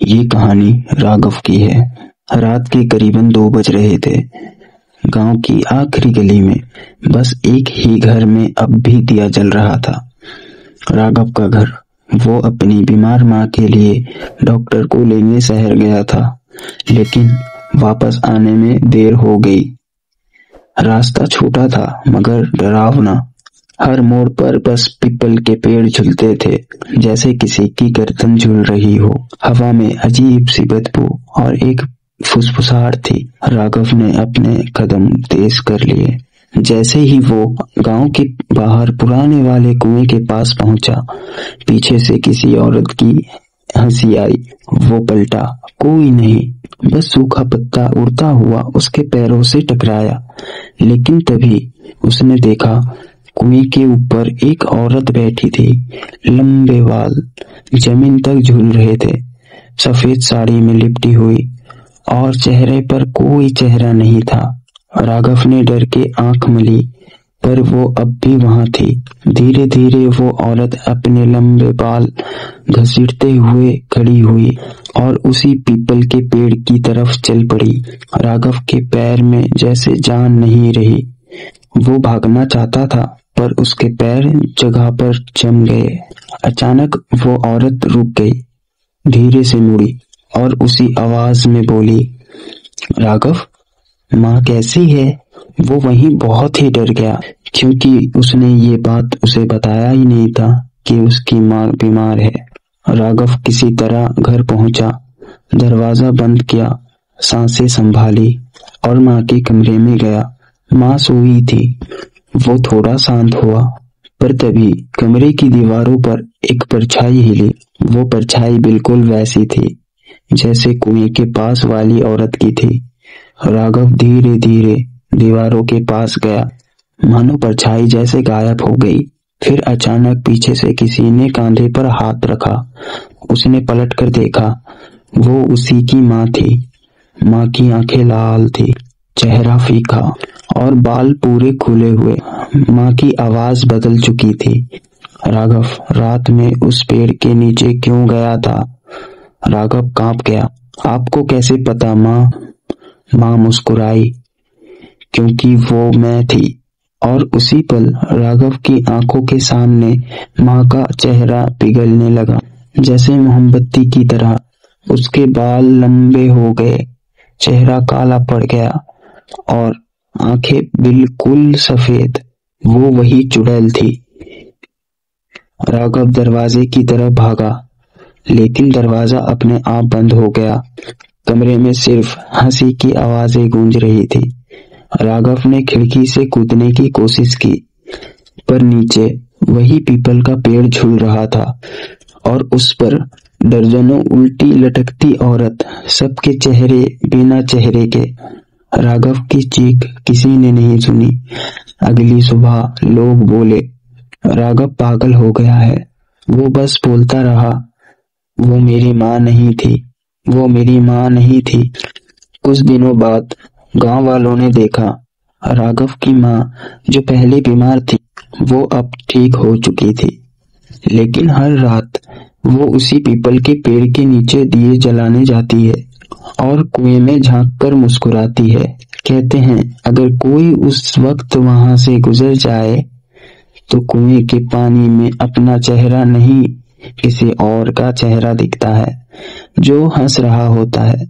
ये कहानी राघव की है। रात के करीबन 2 बज रहे थे। गांव की आखिरी गली में बस एक ही घर में अब भी दिया जल रहा था, राघव का घर। वो अपनी बीमार माँ के लिए डॉक्टर को लेने शहर गया था, लेकिन वापस आने में देर हो गई। रास्ता छोटा था मगर डरावना। हर मोड़ पर बस पीपल के पेड़ झूलते थे, जैसे किसी की गर्दन झूल रही हो। हवा में अजीब सी बदबू और एक फुसफुसाहट थी। राघव ने अपने कदम तेज कर लिए। जैसे ही वो गांव के बाहर पुराने वाले कुएं के पास पहुंचा, पीछे से किसी औरत की हंसी आई। वो पलटा, कोई नहीं, बस सूखा पत्ता उड़ता हुआ उसके पैरों से टकराया। लेकिन तभी उसने देखा, कुएं के ऊपर एक औरत बैठी थी। लंबे बाल जमीन तक झूल रहे थे, सफेद साड़ी में लिपटी हुई, और चेहरे पर कोई चेहरा नहीं था। राघव ने डर के आंख मली, पर वो अब भी वहां थी। धीरे धीरे वो औरत अपने लंबे बाल घसीटते हुए खड़ी हुई और उसी पीपल के पेड़ की तरफ चल पड़ी। राघव के पैर में जैसे जान नहीं रही। वो भागना चाहता था, पर उसके पैर जगह पर जम गए। अचानक वो औरत रुक गई, धीरे से मुड़ी और उसी आवाज में बोली, राघव, माँ कैसी है? वो वहीं बहुत ही डर गया, क्योंकि उसने ये बात उसे बताया ही नहीं था कि उसकी माँ बीमार है। राघव किसी तरह घर पहुंचा, दरवाजा बंद किया, सांसें संभाली और माँ के कमरे में गया। माँ सोई थी। वो थोड़ा शांत हुआ, पर तभी कमरे की दीवारों पर एक परछाई हिली। वो परछाई बिल्कुल वैसी थी जैसे कुएं के पास वाली औरत की थी। राघव धीरे धीरे दीवारों के पास गया, मानो परछाई जैसे गायब हो गई। फिर अचानक पीछे से किसी ने कंधे पर हाथ रखा। उसने पलट कर देखा, वो उसी की माँ थी। माँ की आंखें लाल थी, चेहरा फीका और बाल पूरे खुले हुए। माँ की आवाज बदल चुकी थी, राघव रात में उस पेड़ के नीचे क्यों गया था? राघव कांप गया। आपको कैसे पता माँ? माँ मुस्कुराई, क्योंकि वो मैं थी। और उसी पल राघव की आंखों के सामने माँ का चेहरा पिघलने लगा, जैसे मोमबत्ती की तरह। उसके बाल लंबे हो गए, चेहरा काला पड़ गया और आंखें बिल्कुल सफेद। वो वही चुड़ैल थी। राघव दरवाजे की तरफ भागा, लेकिन दरवाजा अपने आप बंद हो गया। कमरे में सिर्फ हंसी की आवाजें गूंज रही थी। राघव ने खिड़की से कूदने की कोशिश की, पर नीचे वही पीपल का पेड़ झूल रहा था और उस पर दर्जनों उल्टी लटकती औरत, सबके चेहरे बिना चेहरे के। राघव की चीख किसी ने नहीं सुनी। अगली सुबह लोग बोले, राघव पागल हो गया है। वो बस बोलता रहा, वो मेरी माँ नहीं थी, वो मेरी माँ नहीं थी। कुछ दिनों बाद गांव वालों ने देखा, राघव की माँ जो पहले बीमार थी, वो अब ठीक हो चुकी थी। लेकिन हर रात वो उसी पीपल के पेड़ के नीचे दिए जलाने जाती है और कुएं में झांक कर मुस्कुराती है। कहते हैं, अगर कोई उस वक्त वहां से गुजर जाए तो कुएं के पानी में अपना चेहरा नहीं, किसी और का चेहरा दिखता है, जो हंस रहा होता है।